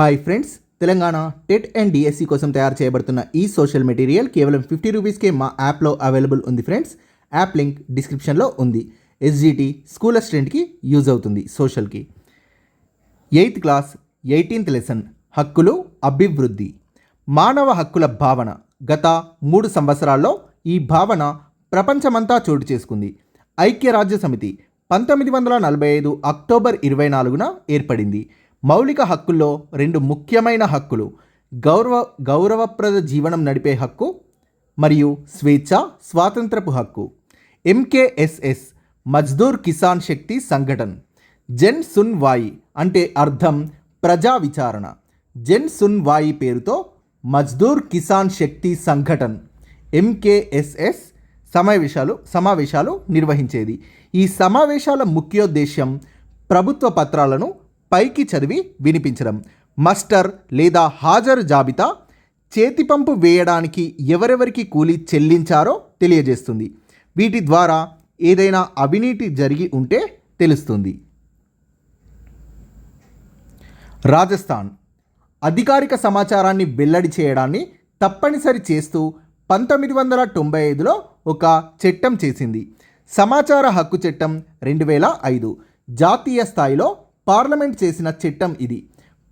Hi friends, Telangana TET and DSC కోసం తయారు చేయబడుతున్న ఈ సోషల్ మెటీరియల్ కేవలం 50 రూపీస్కే మా యాప్లో అవైలబుల్ ఉంది ఫ్రెండ్స్. యాప్ లింక్ డిస్క్రిప్షన్లో ఉంది. ఎస్జిటి స్కూల్ అసిస్టెంట్కి యూజ్ అవుతుంది. సోషల్కి 8th క్లాస్ 18th లెసన్ హక్కులు అభివృద్ధి. మానవ హక్కుల భావన గత 3 సంవత్సరాల్లో ఈ భావన ప్రపంచమంతా చోటు చేసుకుంది. ఐక్యరాజ్య సమితి 1945 అక్టోబర్ 24న ఏర్పడింది. మౌలిక హక్కుల్లో 2 ముఖ్యమైన హక్కులు గౌరవప్రద జీవనం నడిపే హక్కు మరియు స్వేచ్ఛ స్వాతంత్రపు హక్కు. ఎంకేఎస్ఎస్ మజ్దూర్ కిసాన్ శక్తి సంఘటన్. జన్ సున్ వాయి అంటే అర్థం ప్రజా విచారణ. జన్ సున్ వాయి పేరుతో మజ్దూర్ కిసాన్ శక్తి సంఘటన్ ఎంకేఎస్ఎస్ సమావేశాలు నిర్వహించేది. ఈ సమావేశాల ముఖ్యోద్దేశం ప్రభుత్వ పత్రాలను పైకి చదివి వినిపించడం, మస్టర్ లేదా హాజరు జాబితా, చేతిపంపు వేయడానికి ఎవరెవరికి కూలీ చెల్లించారో తెలియజేస్తుంది. వీటి ద్వారా ఏదైనా అవినీతి జరిగి ఉంటే తెలుస్తుంది. రాజస్థాన్ అధికారిక సమాచారాన్ని వెల్లడి చేయడాన్ని తప్పనిసరి చేస్తూ 1995లో ఒక చట్టం చేసింది. సమాచార హక్కు చట్టం 2005 జాతీయ స్థాయిలో పార్లమెంట్ చేసిన చట్టం ఇది.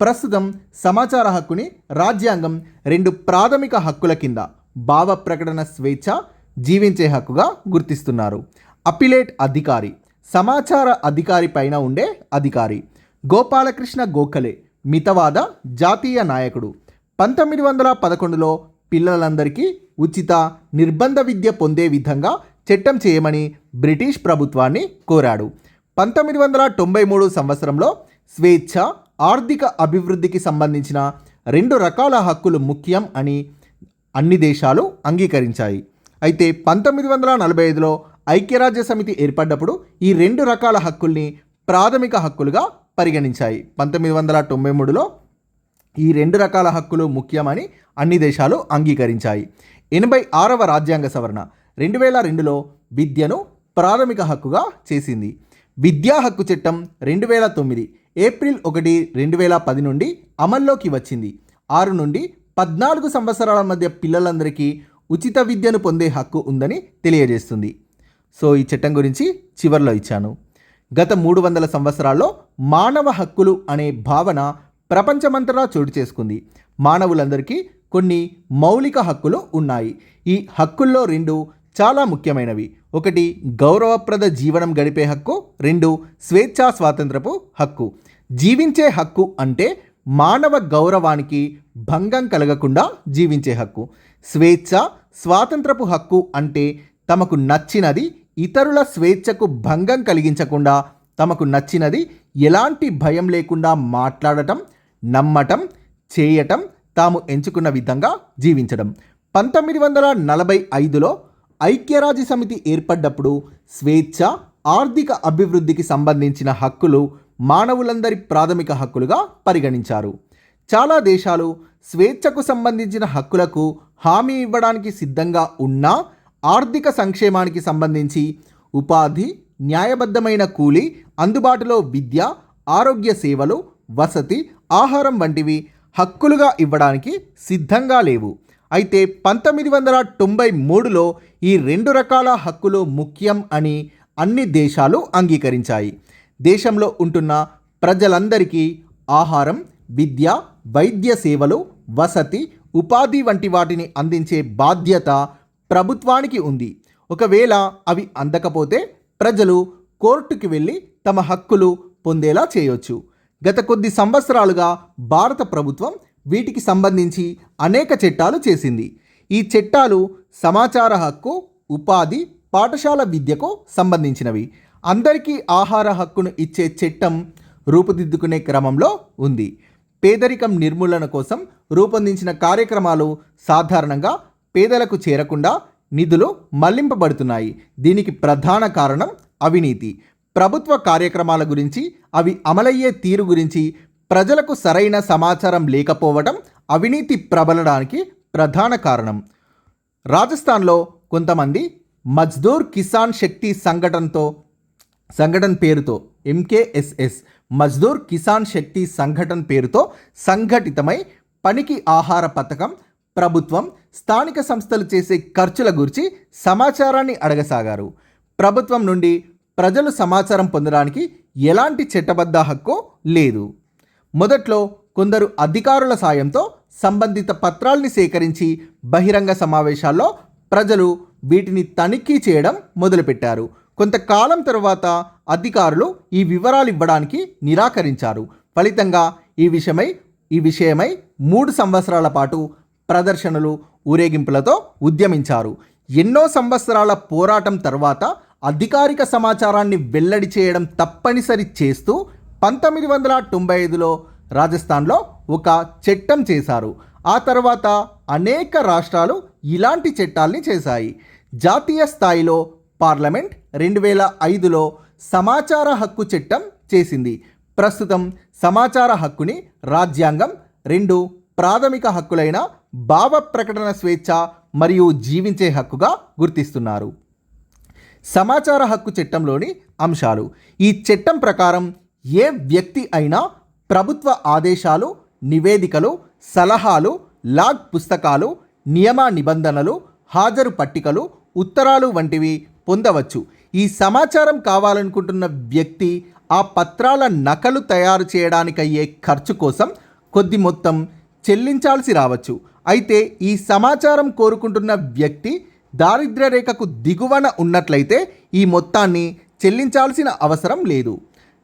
ప్రస్తుతం సమాచార హక్కుని రాజ్యాంగం 2 ప్రాథమిక హక్కుల కింద భావ ప్రకటన స్వేచ్ఛ, జీవించే హక్కుగా గుర్తిస్తున్నారు. అపిలేట్ అధికారి సమాచార అధికారి పైన ఉండే అధికారి. గోపాలకృష్ణ గోఖలే మితవాద జాతీయ నాయకుడు. 1911లో పిల్లలందరికీ ఉచిత నిర్బంధ విద్య పొందే విధంగా చట్టం చేయమని బ్రిటిష్ ప్రభుత్వాన్ని కోరాడు. 1993 సంవత్సరంలో స్వేచ్ఛ, ఆర్థిక అభివృద్ధికి సంబంధించిన 2 రకాల హక్కులు ముఖ్యం అని అన్ని దేశాలు అంగీకరించాయి. అయితే 1945లో ఐక్యరాజ్య సమితి ఏర్పడ్డప్పుడు ఈ 2 రకాల హక్కుల్ని ప్రాథమిక హక్కులుగా పరిగణించాయి. 1993లో ఈ 2 రకాల హక్కులు ముఖ్యమని అన్ని దేశాలు అంగీకరించాయి. 86వ రాజ్యాంగ సవరణ 2002లో విద్యను ప్రాథమిక హక్కుగా చేసింది. విద్యా హక్కు చట్టం 2009 ఏప్రిల్ 1, 2010 నుండి అమల్లోకి వచ్చింది. 6 నుండి 14 సంవత్సరాల మధ్య పిల్లలందరికీ ఉచిత విద్యను పొందే హక్కు ఉందని తెలియజేస్తుంది. సో ఈ చట్టం గురించి చివర్లో ఇచ్చాను. గత 300 సంవత్సరాల్లో మానవ హక్కులు అనే భావన ప్రపంచమంతటా చోటు చేసుకుంది. మానవులందరికీ కొన్ని మౌలిక హక్కులు ఉన్నాయి. ఈ హక్కుల్లో 2 చాలా ముఖ్యమైనవి. 1 గౌరవప్రద జీవనం గడిపే హక్కు, 2 స్వేచ్ఛా స్వాతంత్రపు హక్కు. జీవించే హక్కు అంటే మానవ గౌరవానికి భంగం కలగకుండా జీవించే హక్కు. స్వేచ్ఛ స్వాతంత్రపు హక్కు అంటే తమకు నచ్చినది ఇతరుల స్వేచ్ఛకు భంగం కలిగించకుండా తమకు నచ్చినది ఎలాంటి భయం లేకుండా మాట్లాడటం, నమ్మటం, చేయటం, తాము ఎంచుకున్న విధంగా జీవించడం. 1945లో ఐక్యరాజ్య సమితి ఏర్పడ్డప్పుడు స్వేచ్ఛ, ఆర్థిక అభివృద్ధికి సంబంధించిన హక్కులు మానవులందరి ప్రాథమిక హక్కులుగా పరిగణించారు. చాలా దేశాలు స్వేచ్ఛకు సంబంధించిన హక్కులకు హామీ ఇవ్వడానికి సిద్ధంగా ఉన్నా ఆర్థిక సంక్షేమానికి సంబంధించి ఉపాధి, న్యాయబద్ధమైన కూలీ, అందుబాటులో విద్య, ఆరోగ్య సేవలు, వసతి, ఆహారం వంటివి హక్కులుగా ఇవ్వడానికి సిద్ధంగా లేవు. అయితే 1993లో ఈ 2 రకాల హక్కులు ముఖ్యం అని అన్ని దేశాలు అంగీకరించాయి. దేశంలో ఉంటున్న ప్రజలందరికీ ఆహారం, విద్య, వైద్య సేవలు, వసతి, ఉపాధి వంటి వాటిని అందించే బాధ్యత ప్రభుత్వానికి ఉంది. ఒకవేళ అవి అందకపోతే ప్రజలు కోర్టుకి వెళ్ళి తమ హక్కులు పొందేలా చేయొచ్చు. గత కొద్ది సంవత్సరాలుగా భారత ప్రభుత్వం వీటికి సంబంధించి అనేక చట్టాలు చేసింది. ఈ చట్టాలు సమాచార హక్కు, ఉపాధి, పాఠశాల విద్యకు సంబంధించినవి. అందరికీ ఆహార హక్కును ఇచ్చే చట్టం రూపుదిద్దుకునే క్రమంలో ఉంది. పేదరికం నిర్మూలన కోసం రూపొందించిన కార్యక్రమాలు సాధారణంగా పేదలకు చేరకుండా నిధులు మళ్లింపబడుతున్నాయి. దీనికి ప్రధాన కారణం అవినీతి. ప్రభుత్వ కార్యక్రమాల గురించి, అవి అమలయ్యే తీరు గురించి ప్రజలకు సరైన సమాచారం లేకపోవడం అవినీతి ప్రబలడానికి ప్రధాన కారణం. రాజస్థాన్లో కొంతమంది మజ్దూర్ కిసాన్ శక్తి సంఘటన పేరుతో ఎంకేఎస్ఎస్ మజ్దూర్ కిసాన్ శక్తి సంఘటన్ పేరుతో సంఘటితమై పనికి ఆహార పథకం, ప్రభుత్వం, స్థానిక సంస్థలు చేసే ఖర్చుల గురించి సమాచారాన్ని అడగసాగారు. ప్రభుత్వం నుండి ప్రజలు సమాచారం పొందడానికి ఎలాంటి చట్టబద్ధ హక్కు లేదు. మొదట్లో కొందరు అధికారుల సాయంతో సంబంధిత పత్రాల్ని సేకరించి బహిరంగ సమావేశాల్లో ప్రజలు వీటిని తనిఖీ చేయడం మొదలుపెట్టారు. కొంతకాలం తర్వాత అధికారులు ఈ వివరాలు ఇవ్వడానికి నిరాకరించారు. ఫలితంగా ఈ విషయమై 3 సంవత్సరాల పాటు ప్రదర్శనలు, ఊరేగింపులతో ఉద్యమించారు. ఎన్నో సంవత్సరాల పోరాటం తర్వాత అధికారిక సమాచారాన్ని వెల్లడి చేయడం తప్పనిసరి చేస్తూ 1995లో రాజస్థాన్లో ఒక చట్టం చేశారు. ఆ తర్వాత అనేక రాష్ట్రాలు ఇలాంటి చట్టాల్ని చేశాయి. జాతీయ స్థాయిలో పార్లమెంట్ 2005లో సమాచార హక్కు చట్టం చేసింది. ప్రస్తుతం సమాచార హక్కుని రాజ్యాంగం 2 ప్రాథమిక హక్కులైన భావ ప్రకటన స్వేచ్ఛ మరియు జీవించే హక్కుగా గుర్తిస్తున్నారు. సమాచార హక్కు చట్టంలోని అంశాలు. ఈ చట్టం ప్రకారం ఏ వ్యక్తి అయినా ప్రభుత్వ ఆదేశాలు, నివేదికలు, సలహాలు, లాగ్ పుస్తకాలు, నియమ నిబంధనలు, హాజరు పట్టికలు, ఉత్తరాలు వంటివి పొందవచ్చు. ఈ సమాచారం కావాలనుకుంటున్న వ్యక్తి ఆ పత్రాల నకలు తయారు చేయడానికయ్యే ఖర్చు కోసం కొద్ది మొత్తం చెల్లించాల్సి రావచ్చు. అయితే ఈ సమాచారం కోరుకుంటున్న వ్యక్తి దారిద్ర్య రేఖకు దిగువన ఉన్నట్లయితే ఈ మొత్తాన్ని చెల్లించాల్సిన అవసరం లేదు.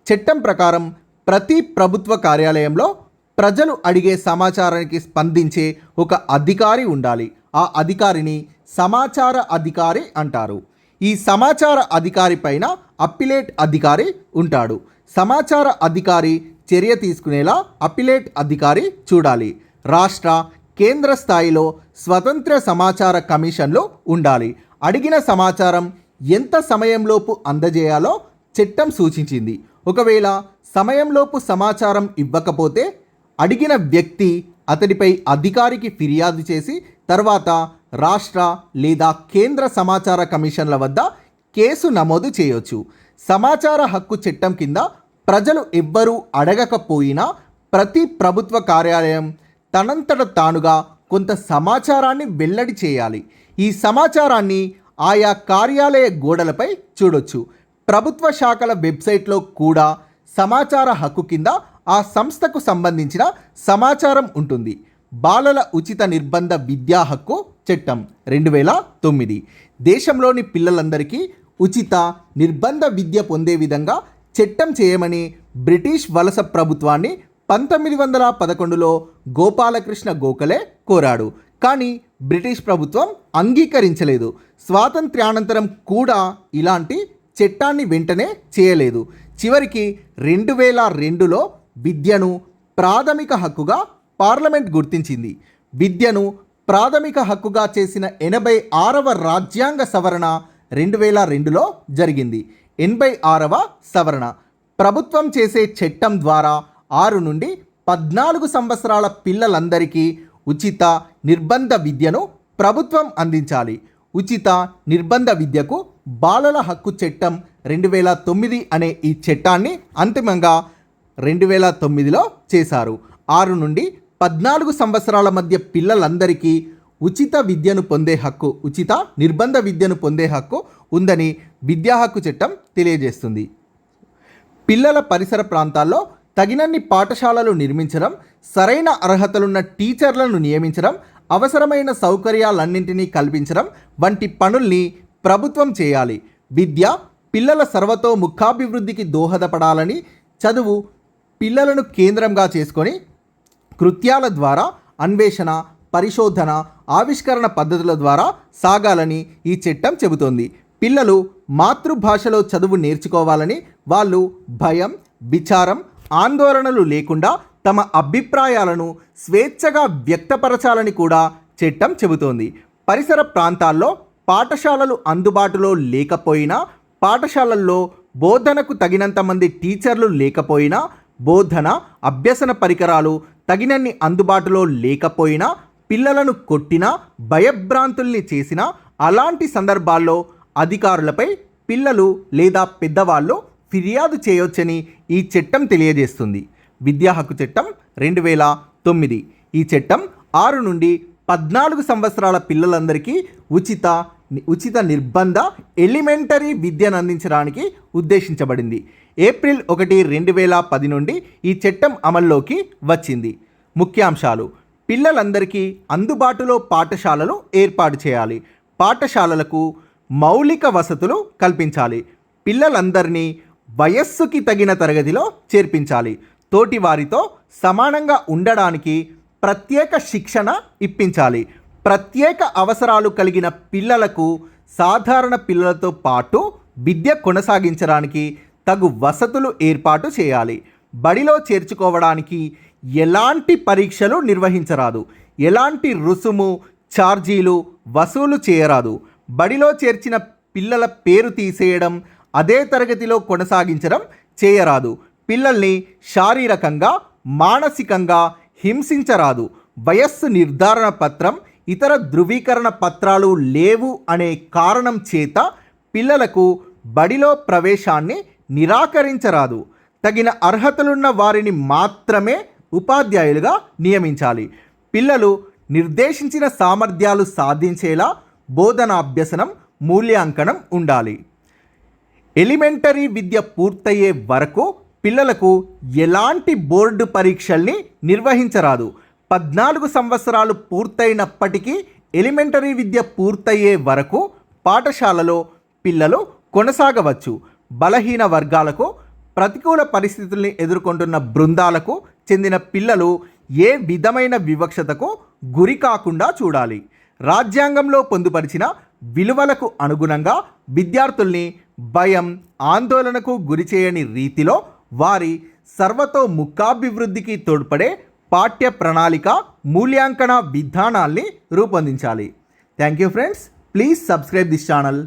చట్టం ప్రకారం ప్రతి ప్రభుత్వ కార్యాలయంలో ప్రజలు అడిగే సమాచారానికి స్పందించే ఒక అధికారి ఉండాలి. ఆ అధికారిని సమాచార అధికారి అంటారు. ఈ సమాచార అధికారి పైన అప్పిలేట్ అధికారి ఉంటాడు. సమాచార అధికారి చర్య తీసుకునేలా అప్పిలేట్ అధికారి చూడాలి. రాష్ట్ర, కేంద్ర స్థాయిలో స్వతంత్ర సమాచార కమిషన్లు ఉండాలి. అడిగిన సమాచారం ఎంత సమయంలోపు అందజేయాలో చట్టం సూచించింది. ఒకవేళ సమయంలోపు సమాచారం ఇవ్వకపోతే అడిగిన వ్యక్తి అతడిపై అధికారికి ఫిర్యాదు చేసి తర్వాత రాష్ట్ర లేదా కేంద్ర సమాచార కమిషన్ల వద్ద కేసు నమోదు చేయొచ్చు. సమాచార హక్కు చట్టం కింద ప్రజలు ఎవ్వరూ అడగకపోయినా ప్రతి ప్రభుత్వ కార్యాలయం తనంతట తానుగా కొంత సమాచారాన్ని వెల్లడి చేయాలి. ఈ సమాచారాన్ని ఆయా కార్యాలయ గోడలపై చూడొచ్చు. ప్రభుత్వ శాఖల వెబ్సైట్లో కూడా సమాచార హక్కు కింద ఆ సంస్థకు సంబంధించిన సమాచారం ఉంటుంది. బాలల ఉచిత నిర్బంధ విద్యా హక్కు చట్టం 2009 దేశంలోని పిల్లలందరికీ ఉచిత నిర్బంధ విద్య పొందే విధంగా చట్టం చేయమని బ్రిటిష్ వలస ప్రభుత్వాన్ని 1911లో గోపాలకృష్ణ గోఖలే కోరాడు. కానీ బ్రిటిష్ ప్రభుత్వం అంగీకరించలేదు. స్వాతంత్ర్యానంతరం కూడా ఇలాంటి చట్టాన్ని వెంటనే చేయలేదు. చివరికి 2002లో విద్యను ప్రాథమిక హక్కుగా పార్లమెంట్ గుర్తించింది. విద్యను ప్రాథమిక హక్కుగా చేసిన 86వ రాజ్యాంగ సవరణ 2002లో జరిగింది. 86వ సవరణ ప్రభుత్వం చేసే చట్టం ద్వారా 6 నుండి 14 సంవత్సరాల పిల్లలందరికీ ఉచిత నిర్బంధ విద్యను ప్రభుత్వం అందించాలి. ఉచిత నిర్బంధ విద్యకు బాలల హక్కు చట్టం 2009 అనే ఈ చట్టాన్ని అంతిమంగా 2009లో చేశారు. 6 నుండి 14 సంవత్సరాల మధ్య పిల్లలందరికీ ఉచిత నిర్బంధ విద్యను పొందే హక్కు ఉందని విద్యా హక్కు చట్టం తెలియజేస్తుంది. పిల్లల పరిసర ప్రాంతాల్లో తగినన్ని పాఠశాలలు నిర్మించడం, సరైన అర్హతలున్న టీచర్లను నియమించడం, అవసరమైన సౌకర్యాలన్నింటినీ కల్పించడం వంటి పనుల్ని ప్రభుత్వం చేయాలి. విద్య పిల్లల సర్వతోముఖాభివృద్ధికి దోహదపడాలని, చదువు పిల్లలను కేంద్రంగా చేసుకొని కృత్యాల ద్వారా అన్వేషణ, పరిశోధన, ఆవిష్కరణ పద్ధతుల ద్వారా సాగాలని ఈ చట్టం చెబుతోంది. పిల్లలు మాతృభాషలో చదువు నేర్చుకోవాలని, వాళ్ళు భయం, విచారం, ఆందోళనలు లేకుండా తమ అభిప్రాయాలను స్వేచ్ఛగా వ్యక్తపరచాలని కూడా చట్టం చెబుతోంది. పరిసర ప్రాంతాల్లో పాఠశాలలు అందుబాటులో లేకపోయినా, పాఠశాలల్లో బోధనకు తగినంత మంది టీచర్లు లేకపోయినా, బోధన, అభ్యసన పరికరాలు తగినన్ని అందుబాటులో లేకపోయినా, పిల్లలను కొట్టినా, భయభ్రాంతుల్ని చేసినా, అలాంటి సందర్భాల్లో అధికారులపై పిల్లలు లేదా పెద్దవాళ్ళు ఫిర్యాదు చేయొచ్చని ఈ చట్టం తెలియజేస్తుంది. విద్యా హక్కు చట్టం 2009. ఈ చట్టం 6 నుండి 14 సంవత్సరాల పిల్లలందరికీ ఉచిత నిర్బంధ ఎలిమెంటరీ విద్యను అందించడానికి ఉద్దేశించబడింది. ఏప్రిల్ 1, 2010 నుండి ఈ చట్టం అమల్లోకి వచ్చింది. ముఖ్యాంశాలు: పిల్లలందరికీ అందుబాటులో పాఠశాలలు ఏర్పాటు చేయాలి. పాఠశాలలకు మౌలిక వసతులు కల్పించాలి. పిల్లలందరినీ వయస్సుకి తగిన తరగతిలో చేర్పించాలి. తోటి వారితో సమానంగా ఉండడానికి ప్రత్యేక శిక్షణ ఇప్పించాలి. ప్రత్యేక అవసరాలు కలిగిన పిల్లలకు సాధారణ పిల్లలతో పాటు విద్య కొనసాగించడానికి తగు వసతులు ఏర్పాటు చేయాలి. బడిలో చేర్చుకోవడానికి ఎలాంటి పరీక్షలు నిర్వహించరాదు. ఎలాంటి రుసుము ఛార్జీలు వసూలు చేయరాదు. బడిలో చేర్చిన పిల్లల పేరు తీసేయడం, అదే తరగతిలో కొనసాగించడం చేయరాదు. పిల్లల్ని శారీరకంగా మానసికంగా హింసించరాదు. వయస్సు నిర్ధారణ పత్రం, ఇతర ధృవీకరణ పత్రాలు లేవు అనే కారణం చేత పిల్లలకు బడిలో ప్రవేశాన్ని నిరాకరించరాదు. తగిన అర్హతలున్న వారిని మాత్రమే ఉపాధ్యాయులుగా నియమించాలి. పిల్లలు నిర్దేశించిన సామర్థ్యాలు సాధించేలా బోధనాభ్యసనం, మూల్యాంకనం ఉండాలి. ఎలిమెంటరీ విద్య పూర్తయ్యే వరకు పిల్లలకు ఎలాంటి బోర్డు పరీక్షల్ని నిర్వహించరాదు. 14 సంవత్సరాలు పూర్తయినప్పటికీ ఎలిమెంటరీ విద్య పూర్తయ్యే వరకు పాఠశాలలో పిల్లలు కొనసాగవచ్చు. బలహీన వర్గాలకు, ప్రతికూల పరిస్థితుల్ని ఎదుర్కొంటున్న బృందాలకు చెందిన పిల్లలు ఏ విధమైన వివక్షతకు గురి కాకుండా చూడాలి. రాజ్యాంగంలో పొందుపరిచిన విలువలకు అనుగుణంగా విద్యార్థుల్ని భయం, ఆందోళనకు గురి చేయని రీతిలో వారి సర్వతోముఖాభివృద్ధికి తోడ్పడే పాఠ్య ప్రణాళిక, మూల్యాంకన విధానాల్ని రూపొందించాలి. Thank you friends. Please subscribe this channel.